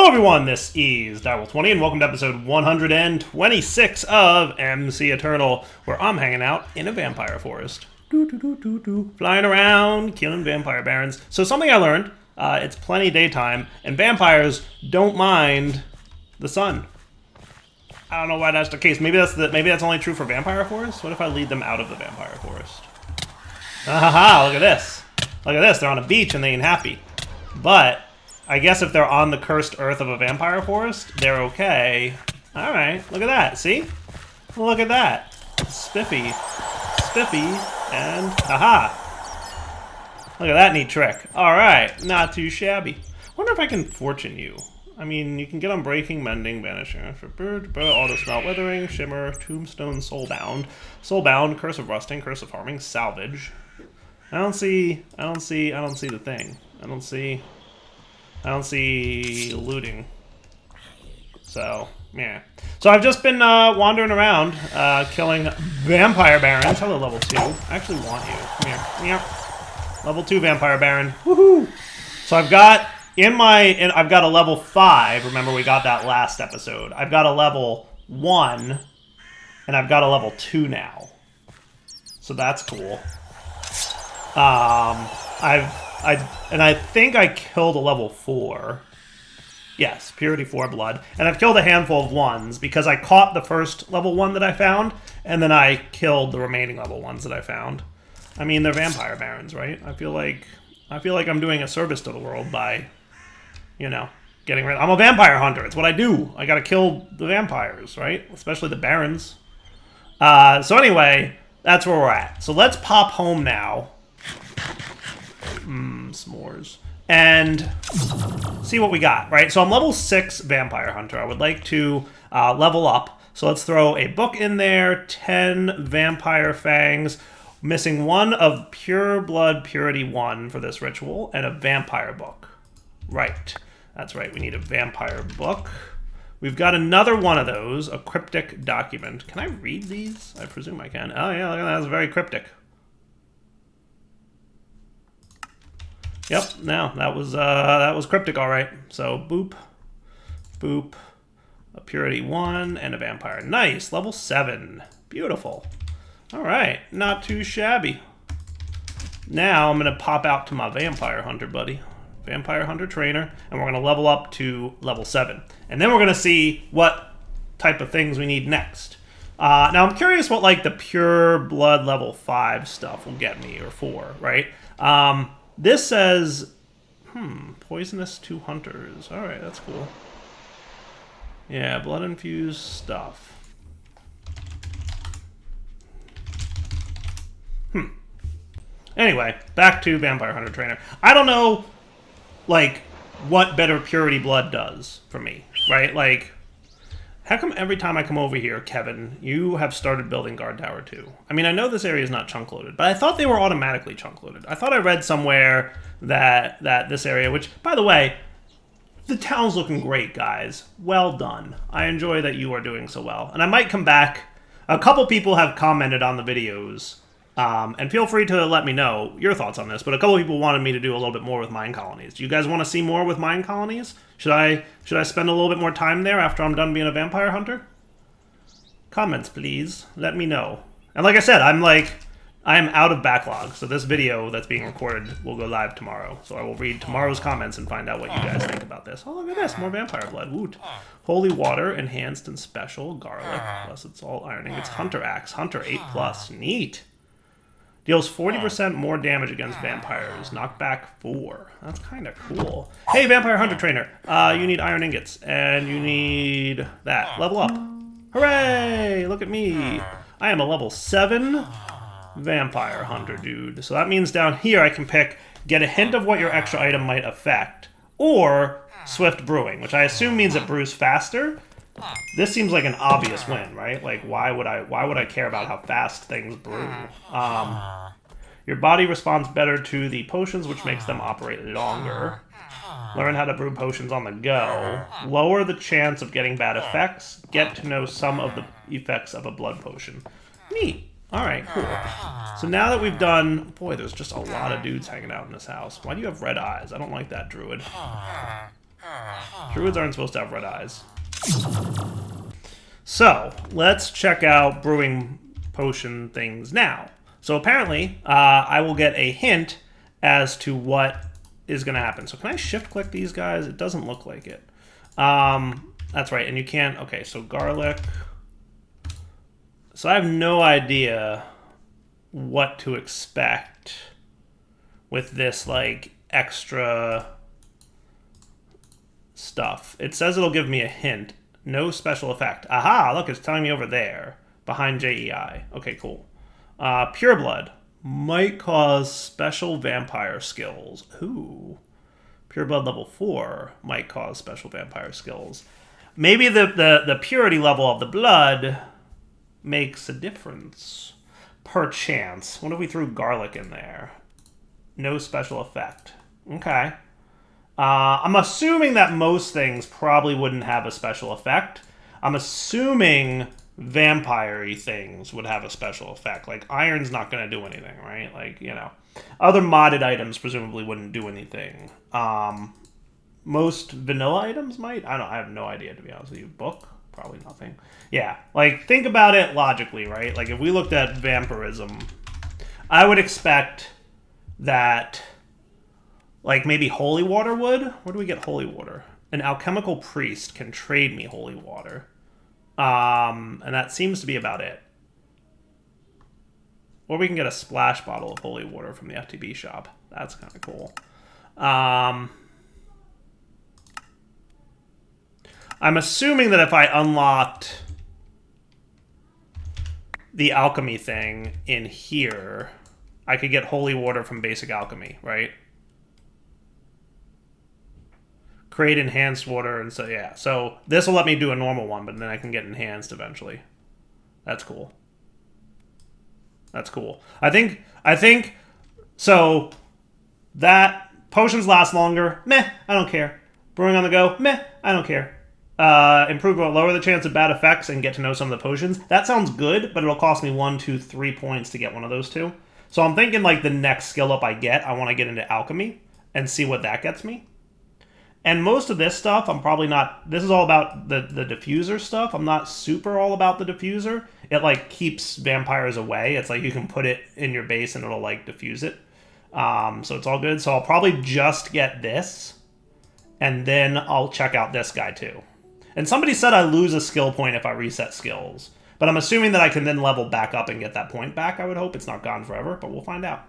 Hello everyone, this is Direwolf20 and welcome to episode 126 of MCEternal, where I'm hanging out in a vampire forest. Flying around, killing vampire barons. So something I learned, it's plenty daytime, and vampires don't mind the sun. I don't know why that's the case. Maybe that's only true for vampire forests? What if I lead them out of the vampire forest? Ahaha, look at this. Look at this, they're on a beach and they ain't happy. But I guess if they're on the cursed earth of a vampire forest, they're okay. Alright, look at that, see? Look at that. Spiffy. Spiffy, and haha. Look at that neat trick. Alright, not too shabby. Wonder if I can fortune you. I mean, you can get on breaking, mending, vanishing, for bird, auto smelt, withering, shimmer, tombstone, soulbound, curse of rusting, curse of harming, salvage. I don't see the thing. I don't see looting. So, yeah. So I've just been wandering around, killing vampire barons. Hello, level 2. I actually want you. Come here. Yep. Level 2 vampire baron. Woohoo! So I've got I've got a level 5. Remember, we got that last episode. I've got a level 1, and I've got a level 2 now. So that's cool. I think I killed a level 4. Yes, Purity 4 blood. And I've killed a handful of 1s because I caught the first level 1 that I found, and then I killed the remaining level 1s that I found. I mean, they're vampire barons, right? I feel like I'm doing a service to the world by, you know, getting rid of... I'm a vampire hunter. It's what I do. I gotta kill the vampires, right? Especially the barons. So anyway, that's where we're at. So let's pop home now. S'mores. And see what we got, right? So I'm level 6 vampire hunter. I would like to level up. So let's throw a book in there, 10 vampire fangs, missing 1 of pure blood purity 1 for this ritual, and a vampire book. Right. That's right, we need a vampire book. We've got another one of those, a cryptic document. Can I read these? I presume I can. Oh yeah, look at that, that's very cryptic. Yep, no, that was cryptic, all right. So boop, boop, a purity 1 and a vampire. Nice, level 7, beautiful. All right, not too shabby. Now I'm gonna pop out to my vampire hunter buddy, vampire hunter trainer, and we're gonna level up to level 7, and then we're gonna see what type of things we need next. Now I'm curious what like the pure blood level 5 stuff will get me, or 4, right? This says, poisonous to hunters. All right, that's cool. Yeah, blood-infused stuff. Anyway, back to Vampire Hunter Trainer. I don't know, like, what better purity blood does for me, right? Like, how come every time I come over here, Kevin, you have started building Guard Tower 2? I mean, I know this area is not chunk-loaded, but I thought they were automatically chunk-loaded. I thought I read somewhere that this area, which, by the way, the town's looking great, guys. Well done. I enjoy that you are doing so well. And I might come back. A couple people have commented on the videos, and feel free to let me know your thoughts on this, but a couple people wanted me to do a little bit more with mine colonies. Do you guys want to see more with mine colonies? Should I spend a little bit more time there after I'm done being a vampire hunter? Comments, please. Let me know. And like I said, I am out of backlog, so this video that's being recorded will go live tomorrow. So I will read tomorrow's comments and find out what you guys think about this. Oh, look at this. More vampire blood. Woot. Holy water, enhanced and special. Garlic. Plus it's all ironing. It's Hunter Axe. Hunter 8+. Neat. Deals 40% more damage against vampires. Knockback 4. That's kind of cool. Hey, Vampire Hunter Trainer. You need iron ingots. And you need that. Level up. Hooray! Look at me. I am a level 7 Vampire Hunter, dude. So that means down here I can pick get a hint of what your extra item might affect. Or Swift Brewing, which I assume means it brews faster. This seems like an obvious win, right? Like, why would I care about how fast things brew? Your body responds better to the potions, which makes them operate longer. Learn how to brew potions on the go. Lower the chance of getting bad effects. Get to know some of the effects of a blood potion. Neat. All right, cool. So now that we've done... Boy, there's just a lot of dudes hanging out in this house. Why do you have red eyes? I don't like that, druid. Druids aren't supposed to have red eyes. So, let's check out brewing potion things now. So apparently, I will get a hint as to what is going to happen. So can I shift-click these guys? It doesn't look like it. That's right, and you can't... Okay, so garlic. So I have no idea what to expect with this, like, extra stuff. It says it'll give me a hint. No special effect. Aha, look, it's telling me over there. Behind JEI. Okay, cool. Pure Blood. Might cause special vampire skills. Ooh. Pure Blood level 4 might cause special vampire skills. Maybe the purity level of the blood makes a difference. Perchance. What if we threw garlic in there? No special effect. Okay. I'm assuming that most things probably wouldn't have a special effect. I'm assuming vampire-y things would have a special effect. Like, iron's not going to do anything, right? Like, you know. Other modded items presumably wouldn't do anything. Most vanilla items might? I have no idea, to be honest with you. Book? Probably nothing. Yeah, like, think about it logically, right? Like, if we looked at vampirism, I would expect that, like, maybe holy water would? Where do we get holy water? An alchemical priest can trade me holy water. And that seems to be about it. Or we can get a splash bottle of holy water from the FTB shop. That's kind of cool. I'm assuming that if I unlocked the alchemy thing in here, I could get holy water from basic alchemy, right? Create enhanced water, and so, yeah. So this will let me do a normal one, but then I can get enhanced eventually. That's cool. That's cool. I think, so that potions last longer. Meh, I don't care. Brewing on the go. Meh, I don't care. Improvement, lower the chance of bad effects and get to know some of the potions. That sounds good, but it'll cost me 1, 2, 3 points to get one of those two. So I'm thinking, like, the next skill up I get, I want to get into alchemy and see what that gets me. And most of this stuff, I'm probably not... This is all about the diffuser stuff. I'm not super all about the diffuser. It, like, keeps vampires away. It's like you can put it in your base and it'll, like, diffuse it. So it's all good. So I'll probably just get this. And then I'll check out this guy, too. And somebody said I lose a skill point if I reset skills. But I'm assuming that I can then level back up and get that point back, I would hope. It's not gone forever, but we'll find out.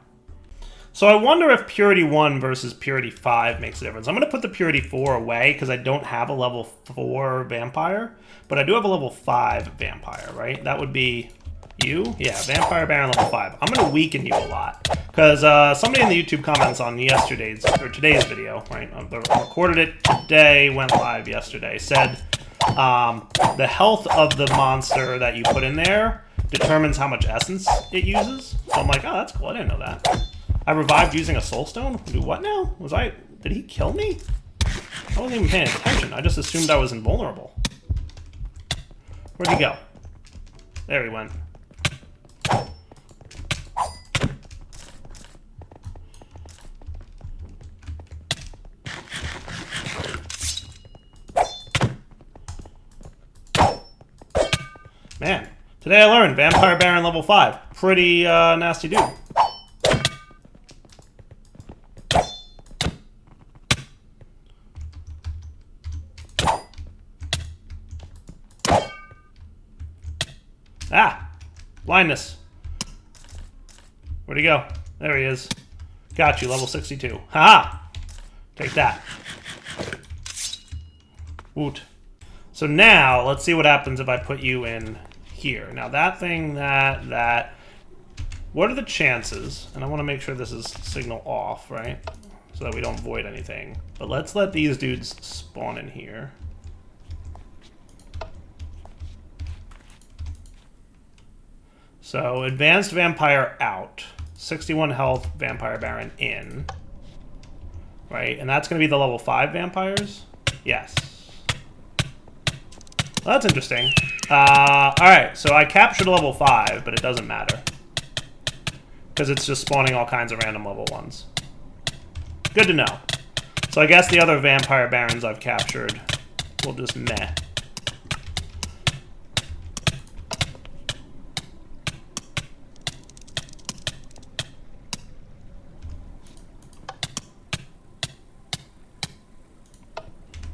So I wonder if Purity 1 versus Purity 5 makes a difference. I'm going to put the Purity 4 away because I don't have a level 4 vampire, but I do have a level 5 vampire, right? That would be you? Yeah, Vampire Baron level 5. I'm going to weaken you a lot because somebody in the YouTube comments on today's video, right? I recorded it today, went live yesterday, said the health of the monster that you put in there determines how much essence it uses. So I'm like, oh, that's cool. I didn't know that. I revived using a soul stone? Do what now? Did he kill me? I wasn't even paying attention. I just assumed I was invulnerable. Where'd he go? There he went. Man, today I learned Vampire Baron level 5. Pretty nasty dude. Ah! Blindness. Where'd he go? There he is. Got you, level 62. Haha! Take that. Woot. So now, let's see what happens if I put you in here. Now that thing, that... What are the chances? And I want to make sure this is signal off, right? So that we don't void anything. But let's let these dudes spawn in here. So, Advanced Vampire out. 61 health, Vampire Baron in. Right? And that's going to be the level 5 vampires? Yes. Well, that's interesting. Alright, so I captured level 5, but it doesn't matter. Because it's just spawning all kinds of random level 1s. Good to know. So I guess the other vampire barons I've captured will just meh.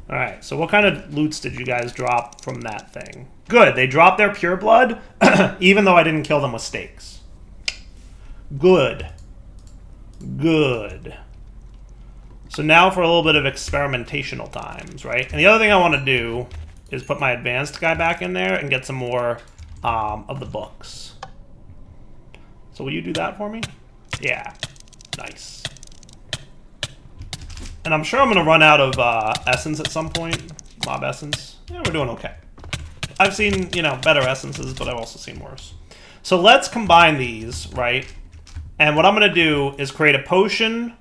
Alright, so what kind of loots did you guys drop from that thing? Good, they dropped their pure blood, even though I didn't kill them with stakes. Good. Good. So now for a little bit of experimentational times, right? And the other thing I want to do is put my advanced guy back in there and get some more of the books. So will you do that for me? Yeah. Nice. And I'm sure I'm going to run out of essence at some point. Mob essence. Yeah, we're doing okay. I've seen, you know, better essences, but I've also seen worse. So let's combine these, right? And what I'm going to do is create a potion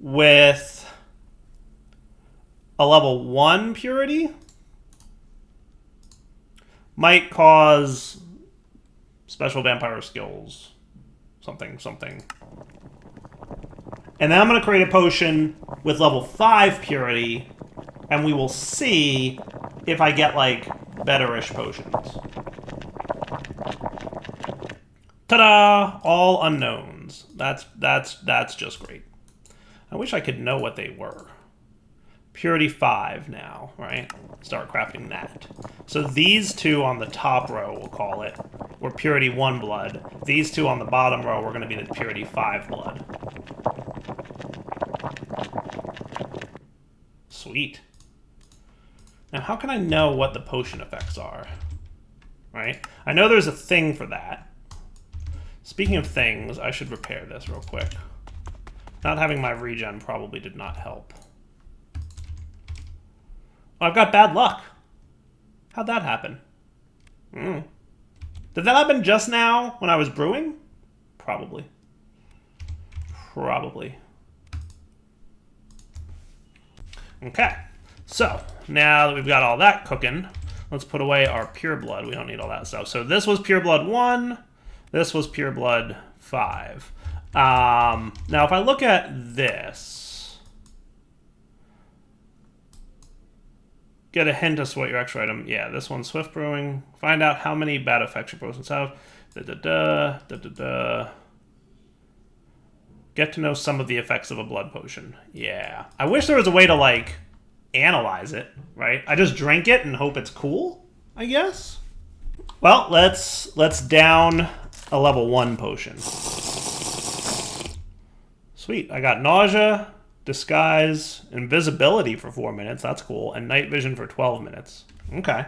with a level 1 purity. Might cause special vampire skills. Something, something. And then I'm going to create a potion with level 5 purity, and we will see if I get, like, better-ish potions. Ta-da! All unknowns. That's just great. I wish I could know what they were. Purity 5 now, right? Start crafting that. So these two on the top row, we'll call it, were Purity 1 blood. These two on the bottom row were going to be the Purity 5 blood. Sweet. Now, how can I know what the potion effects are? Right? I know there's a thing for that. Speaking of things, I should repair this real quick. Not having my regen probably did not help. Oh, I've got bad luck. How'd that happen? Did that happen just now when I was brewing? Probably. Probably. Okay. So, now that we've got all that cooking, let's put away our pure blood. We don't need all that stuff. So this was pure blood 1. This was pure blood 5. Now, if I look at this, get a hint as to what your extra item. Yeah, this one's Swift Brewing. Find out how many bad effects your potions have. Get to know some of the effects of a blood potion. Yeah. I wish there was a way to, like, analyze it, right? I just drink it and hope it's cool, I guess. Well, let's down a level 1 potion. Sweet. I got nausea, disguise, invisibility for 4 minutes. That's cool. And night vision for 12 minutes. Okay.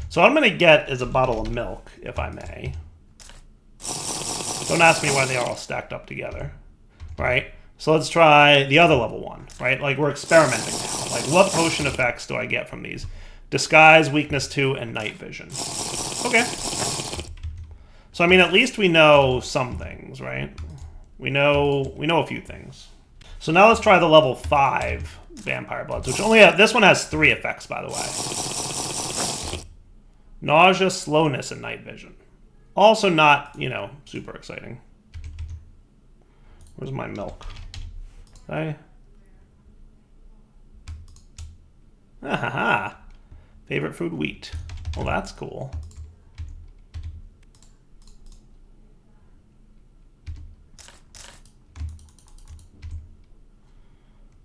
So what I'm going to get is a bottle of milk, if I may. Don't ask me why they are all stacked up together. Right? So let's try the other level 1, right? Like, we're experimenting now. Like, what potion effects do I get from these? Disguise, weakness 2, and night vision. Okay. So, I mean, at least we know some things, right? We know a few things. So now let's try the level 5 Vampire Bloods, which only have, this one has 3 effects, by the way. Nausea, slowness, and night vision. Also not, you know, super exciting. Where's my milk? Ah, ha, ha. Favorite food, wheat. Well, that's cool.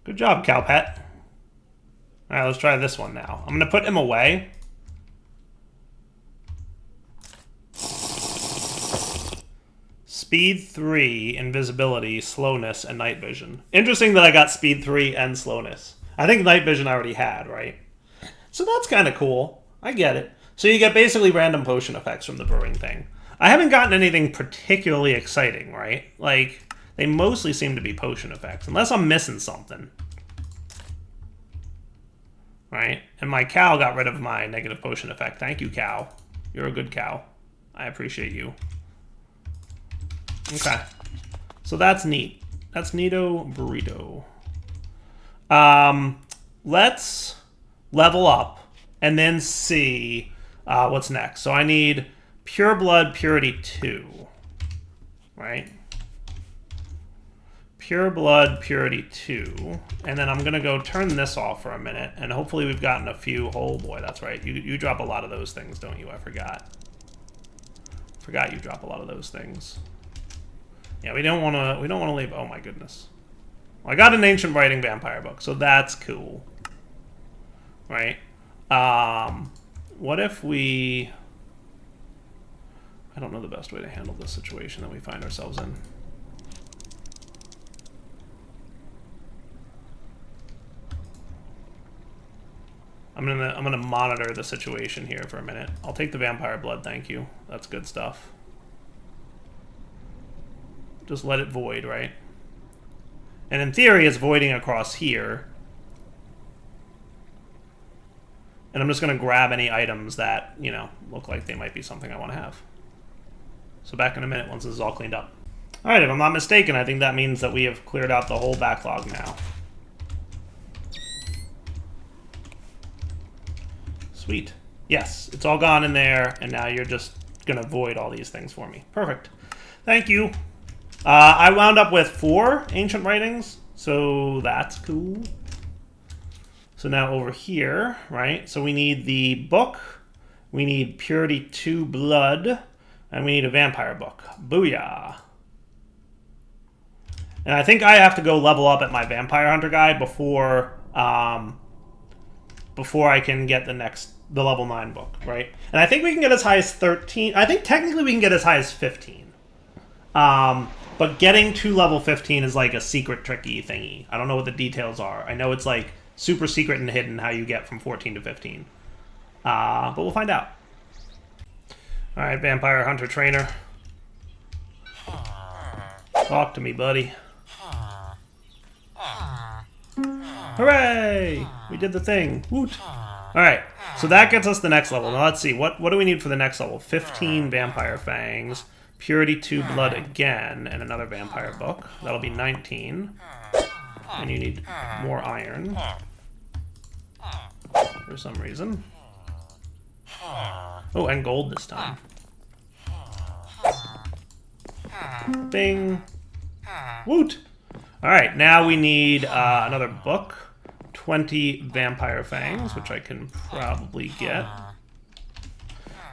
Good job, Cowpet. All right, let's try this one now. I'm going to put him away. Speed 3, invisibility, slowness, and night vision. Interesting that I got speed 3 and slowness. I think night vision I already had, right? So that's kind of cool. I get it. So you get basically random potion effects from the brewing thing. I haven't gotten anything particularly exciting, right? Like, they mostly seem to be potion effects, unless I'm missing something. Right? And my cow got rid of my negative potion effect. Thank you, cow. You're a good cow. I appreciate you. Okay. So that's neat. That's neato burrito. Let's level up and then see what's next. So I need Pure Blood Purity 2. Right? Pure blood, purity 2. And then I'm going to go turn this off for a minute. And hopefully we've gotten a few. Oh boy, that's right. You drop a lot of those things, don't you? I forgot. Forgot you drop a lot of those things. Yeah, we don't want to leave. Oh my goodness. Well, I got an ancient writing vampire book, so that's cool. Right? What if we... I don't know the best way to handle this situation that we find ourselves in. I'm gonna monitor the situation here for a minute. I'll take the vampire blood, thank you. That's good stuff. Just let it void, right? And in theory, it's voiding across here. And I'm just gonna grab any items that, you know, look like they might be something I want to have. So back in a minute once this is all cleaned up. All right, if I'm not mistaken, I think that means that we have cleared out the whole backlog now. Sweet. Yes, it's all gone in there, and now you're just gonna void all these things for me. Perfect. Thank you. I wound up with 4 ancient writings, so that's cool. So now over here, right? So we need the book, we need purity 2 blood, and we need a vampire book. Booyah. And I think I have to go level up at my vampire hunter guy before I can get the level 9 book, right? And I think we can get as high as 13. I think technically we can get as high as 15. But getting to level 15 is like a secret tricky thingy. I don't know what the details are. I know it's like super secret and hidden how you get from 14 to 15. But we'll find out. All right, vampire hunter trainer. Talk to me, buddy. Hooray! We did the thing. Woot! Alright, so that gets us the next level. Now let's see, what do we need for the next level? 15 vampire fangs, purity 2 blood again, and another vampire book. That'll be 19. And you need more iron. For some reason. Oh, and gold this time. Bing! Woot! Alright, now we need another book. 20 vampire fangs, which I can probably get.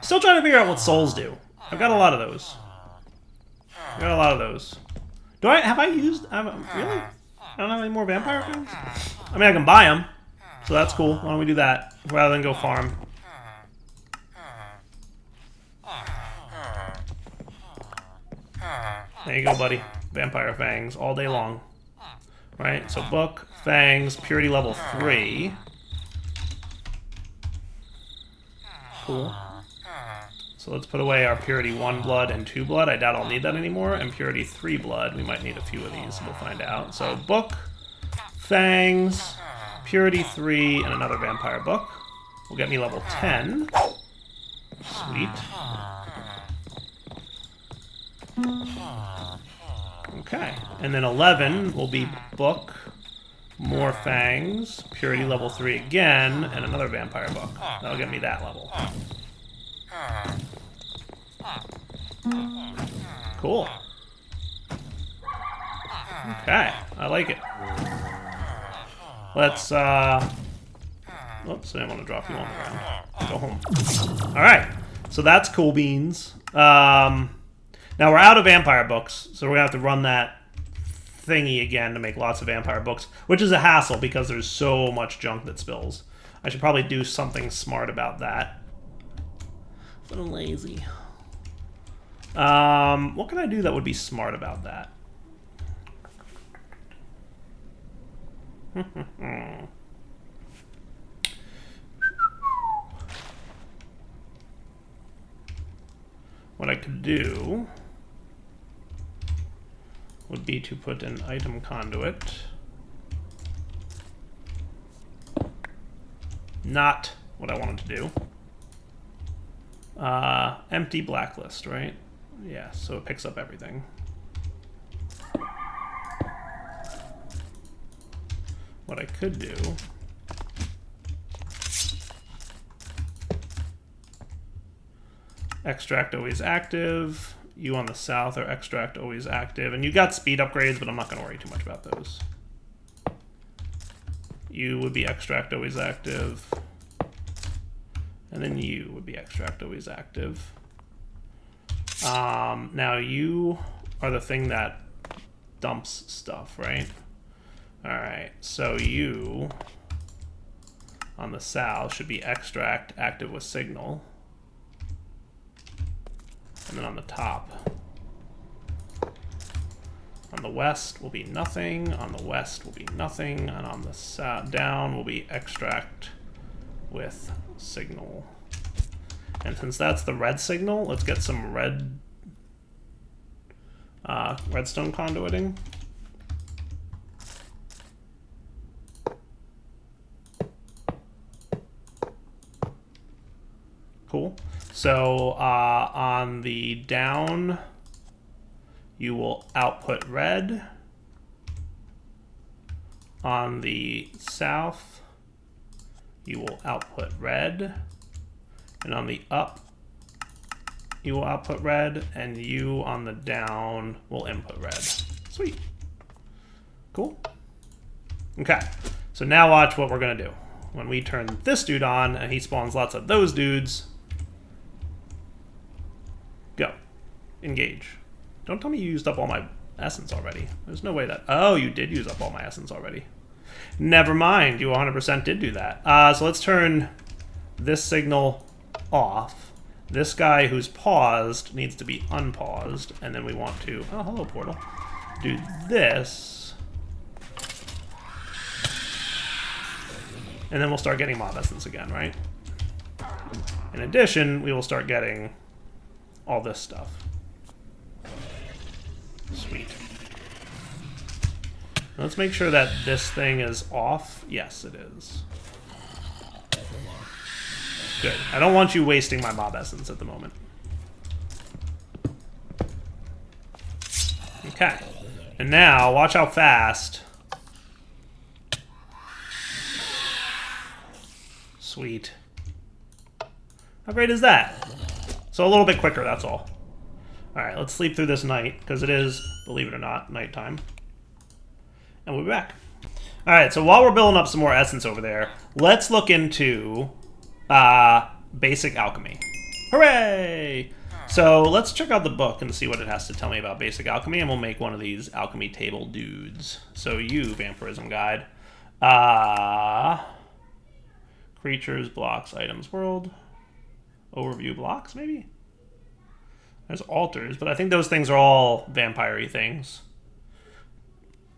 Still trying to figure out what souls do. I've got a lot of those. Do I have I used? Really? I don't have any more vampire fangs? I mean, I can buy them, so that's cool. Why don't we do that rather than go farm? There you go, buddy. Vampire fangs all day long. Right, so book, fangs, purity level 3. Cool. So let's put away our purity 1 blood and 2 blood. I doubt I'll need that anymore. And purity 3 blood. We might need a few of these. We'll find out. So book, fangs, purity 3, and another vampire book. Will get me level 10. Sweet. Okay, and then 11 will be book, more fangs, purity level 3 again, and another vampire book. That'll get me that level. Cool. Okay, I like it. Let's, oops, I didn't want to drop you on the ground. Go home. Alright, so that's cool beans. Now, we're out of vampire books, so we're going to have to run that thingy again to make lots of vampire books, which is a hassle because there's so much junk that spills. I should probably do something smart about that. But I'm lazy. What can I do that would be smart about that? What I could do would be to put an item conduit. Not what I wanted to do. Empty blacklist, right? Yeah, so it picks up everything. What I could do extract always active. You on the south are extract always active. And you got speed upgrades, but I'm not going to worry too much about those. You would be extract always active. And then you would be extract always active. Now you are the thing that dumps stuff, right? Alright, so you on the south should be extract active with signal. And then on the top. On the west will be nothing, on the west will be nothing, and on the south down will be extract with signal. And since that's the red signal, let's get some redstone conduiting. Cool. So on the down, you will output red. On the south, you will output red. And on the up, you will output red. And you on the down will input red. Sweet. Cool. Okay. So now watch what we're going to do. When we turn this dude on and he spawns lots of those dudes, go. Engage. Don't tell me you used up all my essence already. There's no way that... Oh, you did use up all my essence already. Never mind. You 100% did do that. So let's turn this signal off. This guy who's paused needs to be unpaused. And then we want to... Oh, hello, portal. Do this. And then we'll start getting mob essence again, right? In addition, we will start getting all this stuff. Sweet. Let's make sure that this thing is off. Yes, it is. Good. I don't want you wasting my mob essence at the moment. Okay. And now, watch how fast. Sweet. How great is that? So a little bit quicker, that's all. Alright, let's sleep through this night, because it is, believe it or not, nighttime. And we'll be back. Alright, so while we're building up some more essence over there, let's look into basic alchemy. Hooray! So let's check out the book and see what it has to tell me about basic alchemy, and we'll make one of these alchemy table dudes. So you, Vampirism Guide. Creatures, blocks, items, world. Overview blocks, maybe? There's altars, but I think those things are all vampire-y things.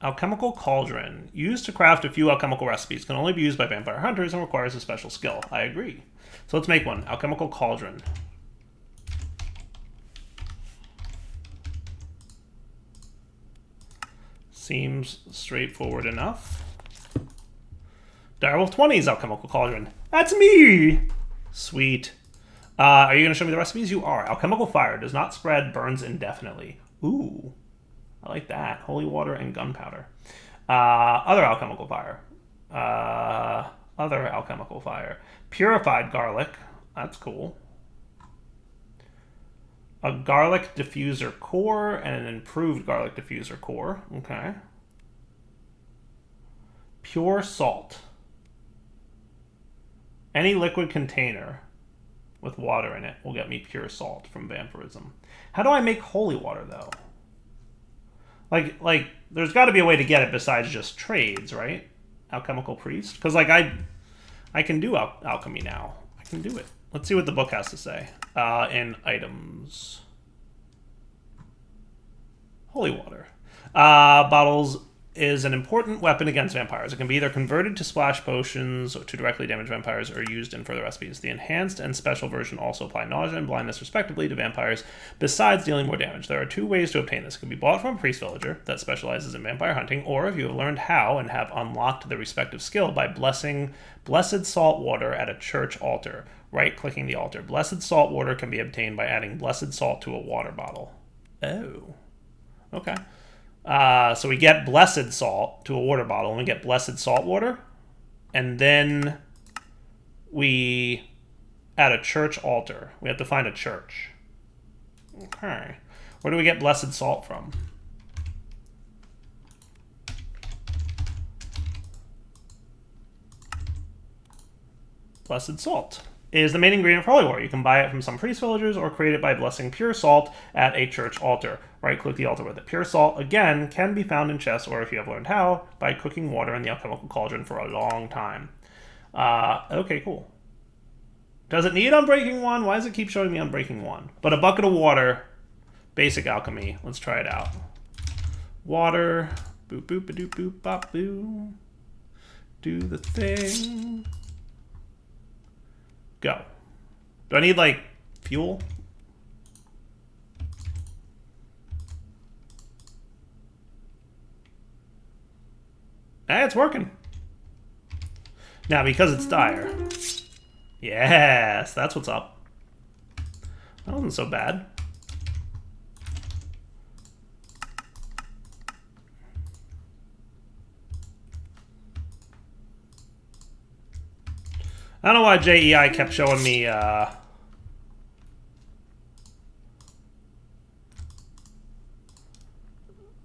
Alchemical cauldron. Used to craft a few alchemical recipes. Can only be used by vampire hunters and requires a special skill. I agree. So let's make one. Alchemical cauldron. Seems straightforward enough. Direwolf 20's alchemical cauldron. That's me! Sweet. Are you going to show me the recipes? You are. Alchemical fire. Does not spread. Burns indefinitely. Ooh. I like that. Holy water and gunpowder. Other alchemical fire. Other alchemical fire. Purified garlic. That's cool. A garlic diffuser core and an improved garlic diffuser core. Okay. Pure salt. Any liquid container with water in it will get me pure salt from vampirism. How do I make holy water, though? Like, there's got to be a way to get it besides just trades, right? Alchemical priest? Because, like, I can do alchemy now. I can do it. Let's see what the book has to say. In items. Holy water. Bottles is an important weapon against vampires. It can be either converted to splash potions to directly damage vampires or used in further recipes. The enhanced and special version also apply nausea and blindness respectively to vampires, besides dealing more damage. There are two ways to obtain this. It can be bought from a priest villager that specializes in vampire hunting, or if you have learned how and have unlocked the respective skill by blessing blessed salt water at a church altar. Right-clicking the altar. Blessed salt water can be obtained by adding blessed salt to a water bottle. Oh. Okay. So we get blessed salt to a water bottle, and we get blessed salt water, and then we add a church altar. We have to find a church. Okay. Where do we get blessed salt from? Blessed salt is the main ingredient for holy water. You can buy it from some priest villagers or create it by blessing pure salt at a church altar. Right-click the altar with it. Pure salt, again, can be found in chests, or if you have learned how, by cooking water in the alchemical cauldron for a long time. Okay, cool. Does it need Unbreaking 1? Why does it keep showing me Unbreaking 1? But a bucket of water, basic alchemy. Let's try it out. Water, boop, boop, ba doop, boop, bop, boo. Do the thing. Go. Do I need, like, fuel? Hey, it's working. Now, because it's dire. Yes, that's what's up. That wasn't so bad. I don't know why JEI kept showing me the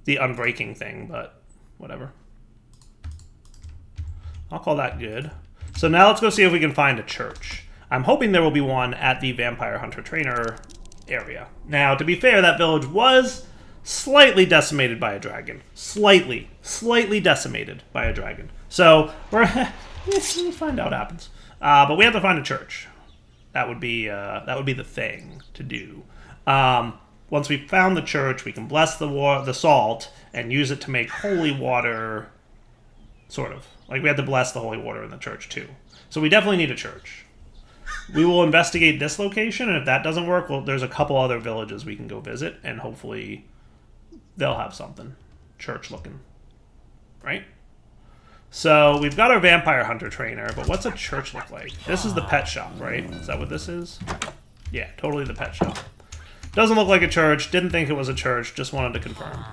unbreaking thing, but whatever. I'll call that good. So now let's go see if we can find a church. I'm hoping there will be one at the Vampire Hunter Trainer area. Now, to be fair, that village was slightly decimated by a dragon. Slightly decimated by a dragon. So we'll find out what happens. But we have to find a church. That would be the thing to do. Once we've found the church, we can bless the salt and use it to make holy water. Sort of. Like, we had to bless the holy water in the church, too. So we definitely need a church. We will investigate this location, and if that doesn't work, well, there's a couple other villages we can go visit, and hopefully they'll have something church-looking. Right? So we've got our Vampire Hunter Trainer, but what's a church look like? This is the pet shop, right? Is that what this is? Yeah, totally the pet shop. Doesn't look like a church. Didn't think it was a church. Just wanted to confirm.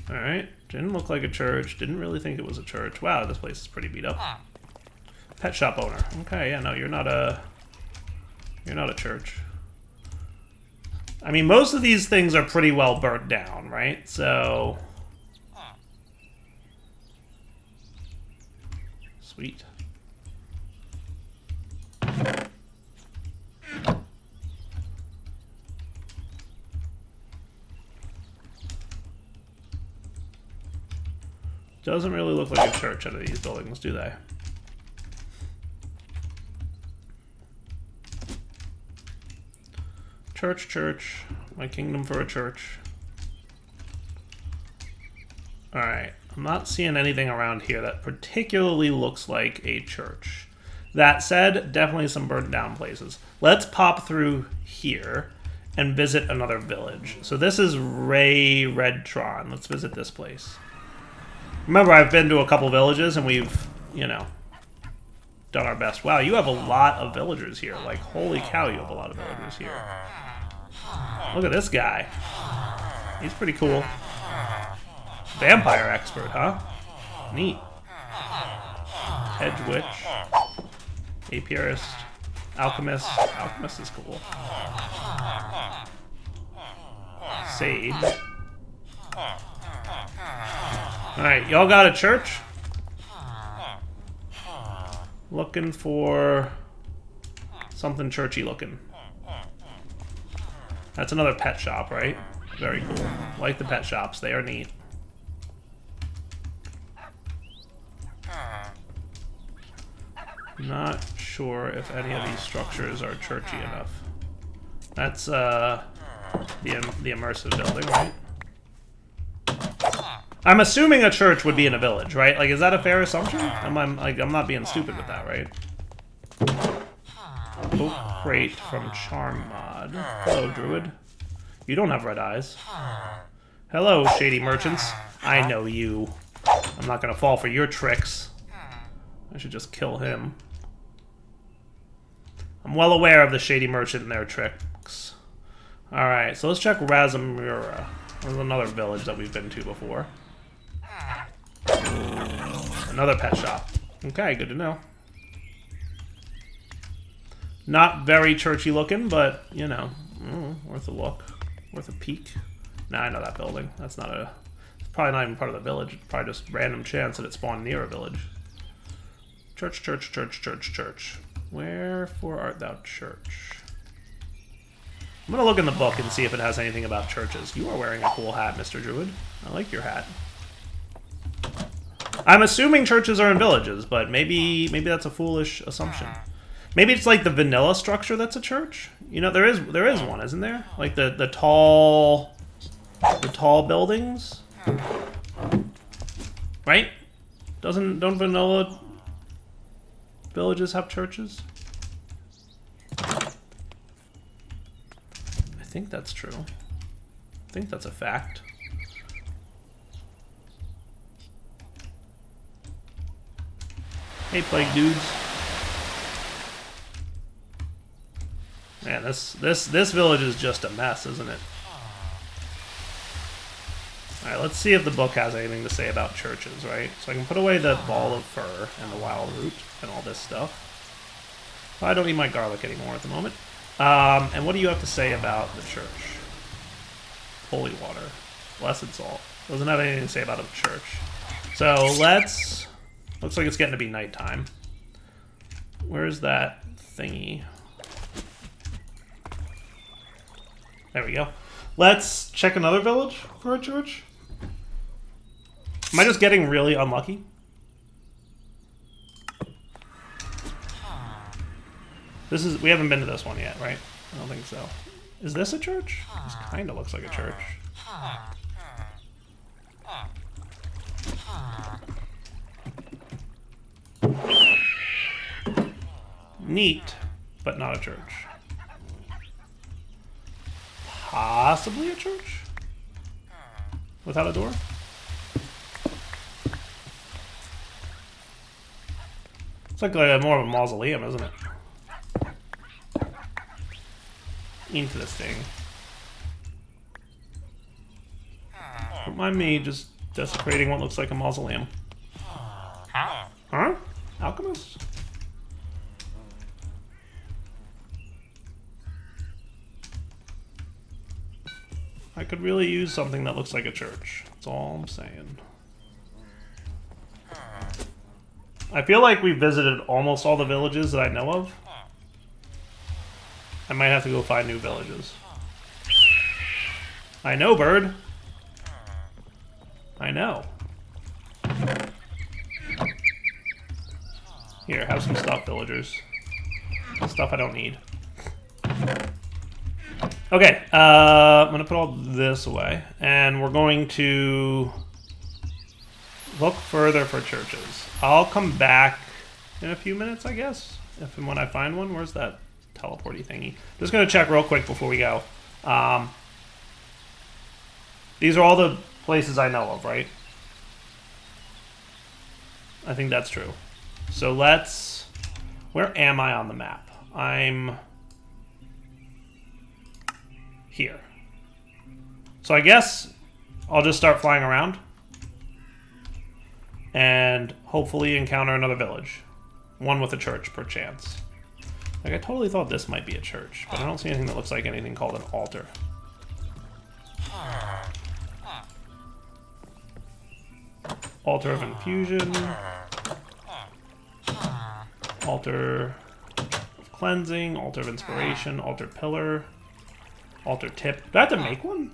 Alright. Didn't look like a church. Didn't really think it was a church. Wow, this place is pretty beat up. Pet shop owner. Okay, yeah, no, you're not a church. I mean, most of these things are pretty well burnt down, right? So... Sweet. Doesn't really look like a church out of these buildings, do they? Church, church. My kingdom for a church. Alright. I'm not seeing anything around here that particularly looks like a church. That said, definitely some burnt down places. Let's pop through here and visit another village. So this is Redtron. Let's visit this place. Remember, I've been to a couple villages and we've, you know, done our best. Wow, you have a lot of villagers here. Like, holy cow, you have a lot of villagers here. Look at this guy. He's pretty cool. Vampire expert, huh? Neat. Hedge witch. Apiarist. Alchemist. Alchemist is cool. Sage. Alright, y'all got a church? Looking for something churchy looking. That's another pet shop, right? Very cool. Like the pet shops, they are neat. Not sure if any of these structures are churchy enough. That's the immersive building, right? I'm assuming a church would be in a village, right? Like, is that a fair assumption? I'm not being stupid with that, right? Oak crate from Charm Mod. Hello, Druid. You don't have red eyes. Hello, shady merchants. I know you. I'm not gonna fall for your tricks. I should just kill him. I'm well aware of the shady merchant and their tricks. Alright, so let's check Razamura. There's another village that we've been to before. Another pet shop. Okay, good to know. Not very churchy looking, but, you know, Worth a look. Worth a peek. Nah, I know that building. That's not a... It's probably not even part of the village. It's probably just random chance that it spawned near a village. Church, church, church, church, church. Wherefore art thou, church? I'm gonna look in the book and see if it has anything about churches. You are wearing a cool hat, Mr. Druid. I like your hat. I'm assuming churches are in villages, but maybe that's a foolish assumption. Maybe it's like the vanilla structure that's a church. You know, there is one, isn't there? Like the tall buildings, right? Don't vanilla villages have churches? I think that's true. I think that's a fact. Hey, plague dudes. Man, this village is just a mess, isn't it? Alright, let's see if the book has anything to say about churches, right? So I can put away the ball of fur and the wild root and all this stuff. I don't need my garlic anymore at the moment. And what do you have to say about the church? Holy water. Blessed salt. Doesn't have anything to say about a church. So let's... Looks like it's getting to be nighttime. Where's that thingy? There we go. Let's check another village for a church. Am I just getting really unlucky? We haven't been to this one yet, right? I don't think so. Is this a church? This kind of looks like a church. Neat, but not a church. Possibly a church? Without a door? It's like more of a mausoleum, isn't it? Into this thing. Don't mind me just desecrating what looks like a mausoleum. Huh? Alchemist? I could really use something that looks like a church. That's all I'm saying. I feel like we visited almost all the villages that I know of. I might have to go find new villages. I know, bird. I know. Here, have some stuff, villagers. Stuff I don't need. Okay, I'm going to put all this away, and we're going to look further for churches. I'll come back in a few minutes, I guess, if and when I find one. Where's that teleporty thingy? Just going to check real quick before we go. These are all the places I know of, right? I think that's true. So let's... Where am I on the map? I'm... here. So I guess I'll just start flying around and hopefully encounter another village. One with a church, perchance. Like, I totally thought this might be a church, but I don't see anything that looks like anything called an altar. Altar of infusion. Altar of cleansing. Altar of inspiration. Altar pillar. Altar tip. Do I have to make one?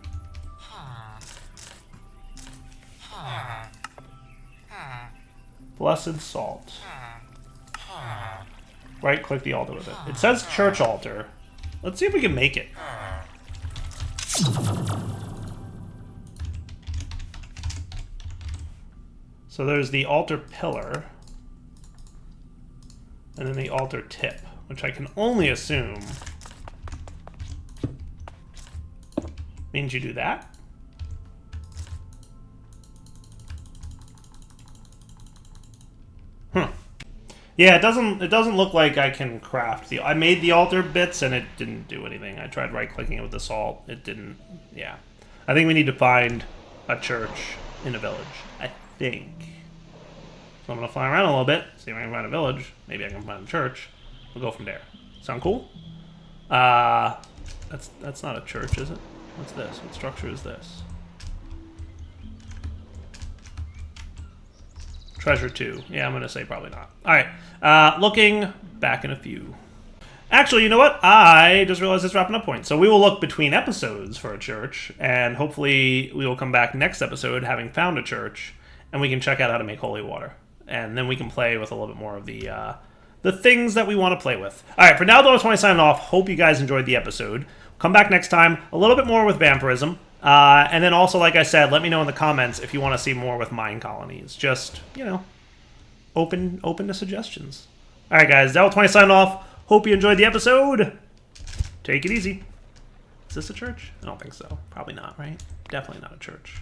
Blessed salt. Right click the altar with it. It says church altar. Let's see if we can make it. So there's the altar pillar. And then the altar tip, which I can only assume means you do that. Yeah, it doesn't look like I can craft the... I made the altar bits and it didn't do anything. I tried right-clicking it with the salt. It didn't... Yeah. I think we need to find a church in a village. I think. So I'm going to fly around a little bit, see if I can find a village. Maybe I can find a church. We'll go from there. Sound cool? That's not a church, is it? What's this? What structure is this? Treasure 2. Yeah, I'm gonna say probably not. Alright. Looking back in a few. Actually, you know what? I just realized it's wrapping up point. So we will look between episodes for a church, and hopefully we will come back next episode having found a church, and we can check out how to make holy water. And then we can play with a little bit more of the things that we want to play with. Alright, for now though, I just want to sign off. Hope you guys enjoyed the episode. Come back next time, a little bit more with vampirism. And then also, like I said, let me know in the comments if you want to see more with mine colonies. Just, you know, open to suggestions. Alright guys, Ep126 signing off. Hope you enjoyed the episode. Take it easy. Is this a church? I don't think so. Probably not, right? Definitely not a church.